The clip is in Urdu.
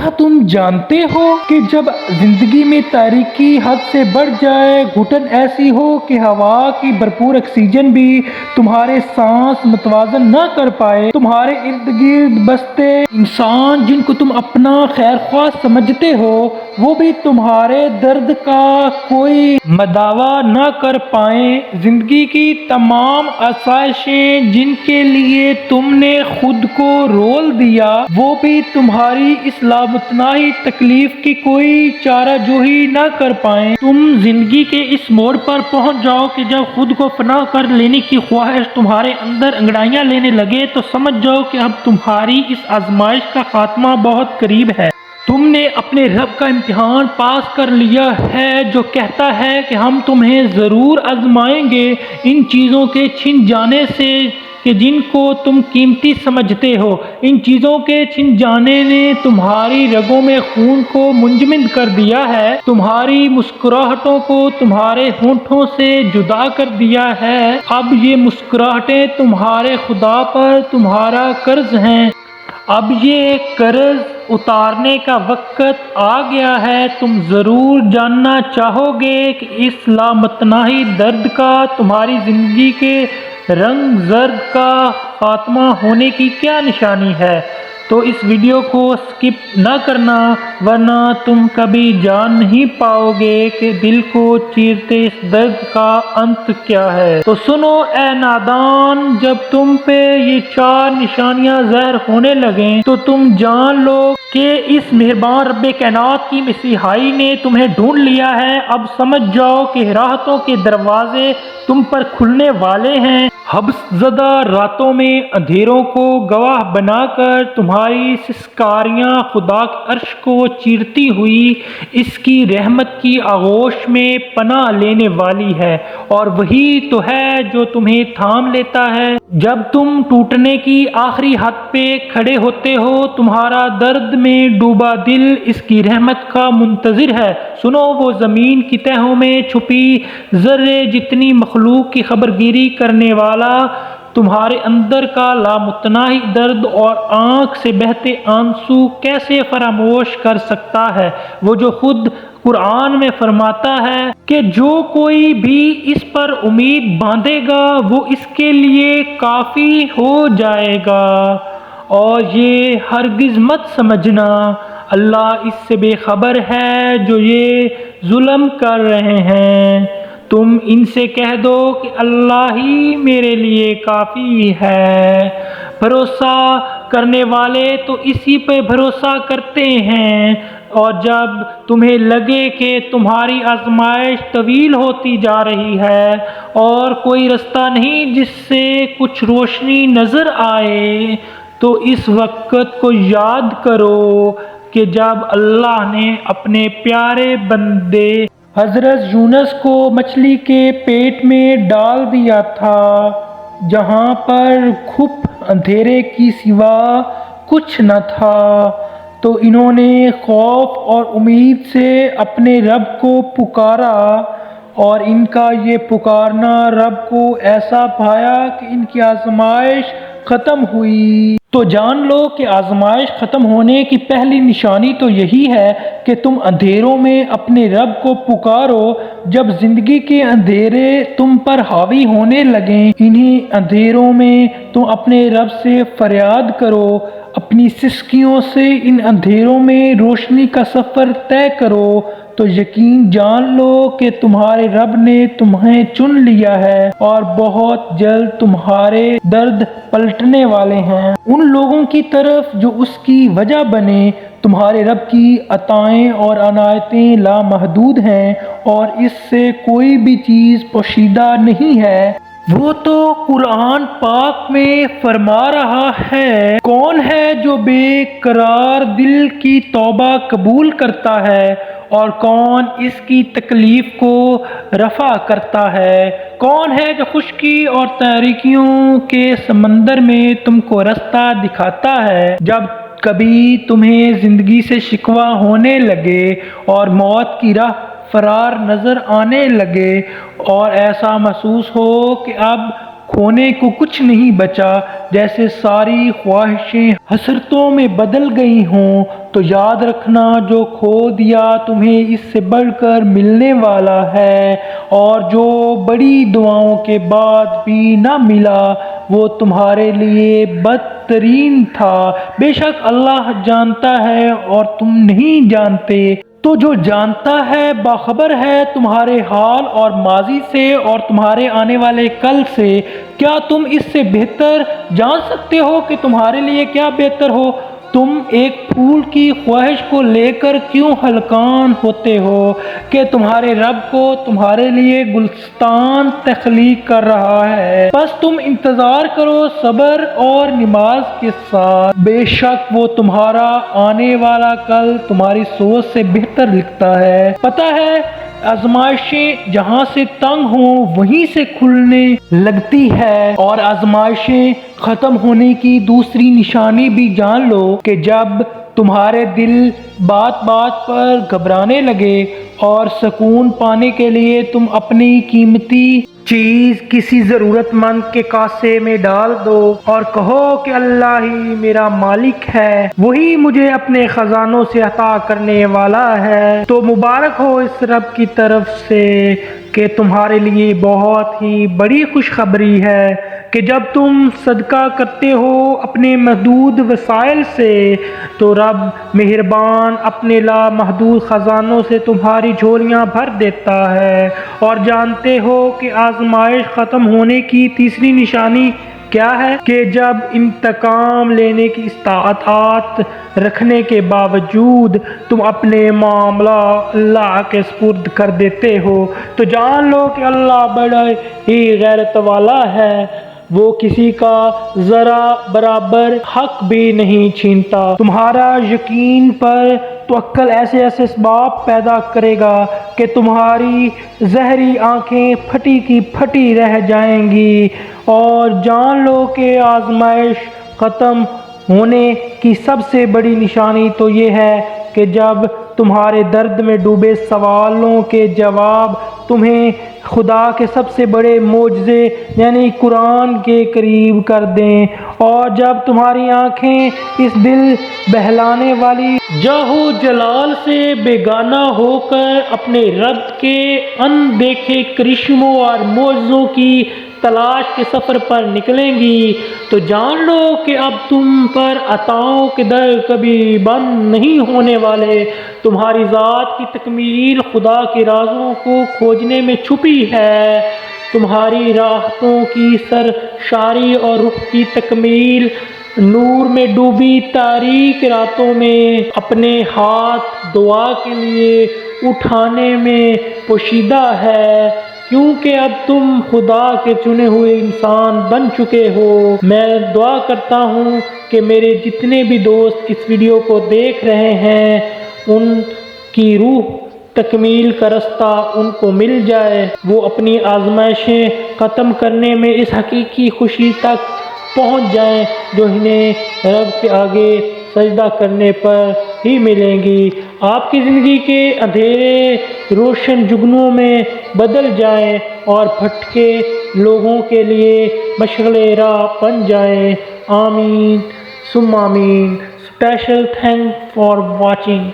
کیا تم جانتے ہو کہ جب زندگی میں تاریکی حد سے بڑھ جائے، گھٹن ایسی ہو کہ ہوا کی بھرپور آکسیجن بھی تمہارے سانس متوازن نہ کر پائے، تمہارے ارد گرد بستے انسان جن کو تم اپنا خیر خواہ سمجھتے ہو وہ بھی تمہارے درد کا کوئی مداوا نہ کر پائیں، زندگی کی تمام آسائشیں جن کے لیے تم نے خود کو رول دیا وہ بھی تمہاری اس لامتناہی تکلیف کی کوئی چارہ جوئی نہ کر پائیں۔ تم زندگی کے اس موڑ پر پہنچ جاؤ کہ جب خود کو فنا کر لینے کی خواہش تمہارے اندر انگڑائیاں لینے لگے تو سمجھ جاؤ کہ اب تمہاری اس آزمائش کا خاتمہ بہت قریب ہے۔ تم نے اپنے رب کا امتحان پاس کر لیا ہے جو کہتا ہے کہ ہم تمہیں ضرور آزمائیں گے ان چیزوں کے چھن جانے سے کہ جن کو تم قیمتی سمجھتے ہو۔ ان چیزوں کے چھن جانے نے تمہاری رگوں میں خون کو منجمد کر دیا ہے، تمہاری مسکراہٹوں کو تمہارے ہونٹوں سے جدا کر دیا ہے۔ اب یہ مسکراہٹیں تمہارے خدا پر تمہارا قرض ہیں، اب یہ قرض اتارنے کا وقت آ گیا ہے۔ تم ضرور جاننا چاہو گے کہ اس لامتناہی درد کا تمہاری زندگی کے رنگ زرد کا خاتمہ ہونے کی کیا نشانی ہے، تو اس ویڈیو کو سکپ نہ کرنا ورنہ تم کبھی جان نہیں پاؤ گے کہ دل کو چیرتے اس درد کا انت کیا ہے۔ تو سنو اے نادان، جب تم پہ یہ چار نشانیاں ظاہر ہونے لگیں تو تم جان لو کہ اس مہربان رب کائنات کی مسیحائی نے تمہیں ڈھونڈ لیا ہے۔ اب سمجھ جاؤ کہ راحتوں کے دروازے تم پر کھلنے والے ہیں۔ حبس زدہ راتوں میں اندھیروں کو گواہ بنا کر تمہاری سسکاریاں خدا کے عرش کو چیرتی ہوئی اس کی رحمت کی آغوش میں پناہ لینے والی ہے، اور وہی تو ہے جو تمہیں تھام لیتا ہے جب تم ٹوٹنے کی آخری حد پہ کھڑے ہوتے ہو۔ تمہارا درد میں ڈوبا دل اس کی رحمت کا منتظر ہے۔ سنو، وہ زمین کی تہوں میں چھپی ذرے جتنی مخلوق کی خبرگیری کرنے والا تمہارے اندر کا لامتناہی درد اور آنکھ سے بہتے آنسو کیسے فراموش کر سکتا ہے، وہ جو خود قرآن میں فرماتا ہے کہ جو کوئی بھی اس پر امید باندھے گا وہ اس کے لیے کافی ہو جائے گا، اور یہ ہرگز مت سمجھنا اللہ اس سے بے خبر ہے جو یہ ظلم کر رہے ہیں۔ تم ان سے کہہ دو کہ اللہ ہی میرے لیے کافی ہے۔ بھروسہ کرنے والے تو اسی پہ بھروسہ کرتے ہیں، اور جب تمہیں لگے کہ تمہاری آزمائش طویل ہوتی جا رہی ہے اور کوئی رستہ نہیں جس سے کچھ روشنی نظر آئے، تو اس وقت کو یاد کرو کہ جب اللہ نے اپنے پیارے بندے حضرت یونس کو مچھلی کے پیٹ میں ڈال دیا تھا جہاں پر گھپ اندھیرے کی سوا کچھ نہ تھا، تو انہوں نے خوف اور امید سے اپنے رب کو پکارا، اور ان کا یہ پکارنا رب کو ایسا بھایا کہ ان کی آزمائش ختم ہوئی۔ تو جان لو کہ آزمائش ختم ہونے کی پہلی نشانی تو یہی ہے کہ تم اندھیروں میں اپنے رب کو پکارو۔ جب زندگی کے اندھیرے تم پر حاوی ہونے لگیں، انہی اندھیروں میں تم اپنے رب سے فریاد کرو، اپنی سسکیوں سے ان اندھیروں میں روشنی کا سفر طے کرو، تو یقین جان لو کہ تمہارے رب نے تمہیں چن لیا ہے اور بہت جلد تمہارے درد پلٹنے والے ہیں ان لوگوں کی طرف جو اس کی وجہ بنے۔ تمہارے رب کی عطائیں اور عنایتیں لامحدود ہیں، اور اس سے کوئی بھی چیز پوشیدہ نہیں ہے۔ وہ تو قرآن پاک میں فرما رہا ہے، کون ہے جو بے قرار دل کی توبہ قبول کرتا ہے، اور کون اس کی تکلیف کو رفع کرتا ہے، کون ہے جو خشکی اور تاریکیوں کے سمندر میں تم کو رستہ دکھاتا ہے۔ جب کبھی تمہیں زندگی سے شکوہ ہونے لگے اور موت کی راہ فرار نظر آنے لگے اور ایسا محسوس ہو کہ اب کھونے کو کچھ نہیں بچا، جیسے ساری خواہشیں حسرتوں میں بدل گئی ہوں، تو یاد رکھنا جو کھو دیا تمہیں اس سے بڑھ کر ملنے والا ہے، اور جو بڑی دعاؤں کے بعد بھی نہ ملا وہ تمہارے لیے بدترین تھا۔ بے شک اللہ جانتا ہے اور تم نہیں جانتے، تو جو جانتا ہے باخبر ہے تمہارے حال اور ماضی سے اور تمہارے آنے والے کل سے۔ کیا تم اس سے بہتر جان سکتے ہو کہ تمہارے لیے کیا بہتر ہو؟ تم ایک پھول کی خواہش کو لے کر کیوں ہلکان ہوتے ہو کہ تمہارے رب کو تمہارے لیے گلستان تخلیق کر رہا ہے؟ بس تم انتظار کرو صبر اور نماز کے ساتھ، بے شک وہ تمہارا آنے والا کل تمہاری سوچ سے بہتر لکھتا ہے۔ پتہ ہے آزمائشیں جہاں سے تنگ ہوں وہیں سے کھلنے لگتی ہے، اور آزمائشیں ختم ہونے کی دوسری نشانی بھی جان لو کہ جب تمہارے دل بات بات پر گھبرانے لگے اور سکون پانے کے لیے تم اپنی قیمتی چیز کسی ضرورت مند کے کاسے میں ڈال دو اور کہو کہ اللہ ہی میرا مالک ہے، وہی مجھے اپنے خزانوں سے عطا کرنے والا ہے، تو مبارک ہو اس رب کی طرف سے کہ تمہارے لیے بہت ہی بڑی خوشخبری ہے کہ جب تم صدقہ کرتے ہو اپنے محدود وسائل سے تو رب مہربان اپنے لامحدود خزانوں سے تمہاری جھولیاں بھر دیتا ہے۔ اور جانتے ہو کہ آزمائش ختم ہونے کی تیسری نشانی کیا ہے؟ کہ جب انتقام لینے کی استطاعت رکھنے کے باوجود تم اپنے معاملہ اللہ کے سپرد کر دیتے ہو تو جان لو کہ اللہ بڑا ہی غیرت والا ہے، وہ کسی کا ذرا برابر حق بھی نہیں چھینتا۔ تمہارا یقین پر توکل ایسے اسباب پیدا کرے گا کہ تمہاری زہری آنکھیں پھٹی کی پھٹی رہ جائیں گی، اور جان لو کہ آزمائش ختم ہونے کی سب سے بڑی نشانی تو یہ ہے کہ جب تمہارے درد میں ڈوبے سوالوں کے جواب تمہیں خدا کے سب سے بڑے معجزے یعنی قرآن کے قریب کر دیں، اور جب تمہاری آنکھیں اس دل بہلانے والی جاہو جلال سے بیگانہ ہو کر اپنے رب کے اندیکھے کرشموں اور معجزوں کی تلاش کے سفر پر نکلیں گی، تو جان لو کہ اب تم پر عطاؤں کے در کبھی بند نہیں ہونے والے۔ تمہاری ذات کی تکمیل خدا کے رازوں کو کھوجنے میں چھپی ہے، تمہاری راحتوں کی سرشاری اور روح کی تکمیل نور میں ڈوبی تاریک راتوں میں اپنے ہاتھ دعا کے لیے اٹھانے میں پوشیدہ ہے، کیونکہ اب تم خدا کے چنے ہوئے انسان بن چکے ہو۔ میں دعا کرتا ہوں کہ میرے جتنے بھی دوست اس ویڈیو کو دیکھ رہے ہیں ان کی روح تکمیل کا رستہ ان کو مل جائے، وہ اپنی آزمائشیں ختم کرنے میں اس حقیقی خوشی تک پہنچ جائیں جو انہیں رب کے آگے سجدہ کرنے پر ہی ملیں گی، آپ کی زندگی کے اندھیرے روشن جگنوں میں بدل جائیں اور بھٹکے لوگوں کے لیے مشعل راہ بن جائیں۔ آمین ثم آمین۔ Special thank for watching.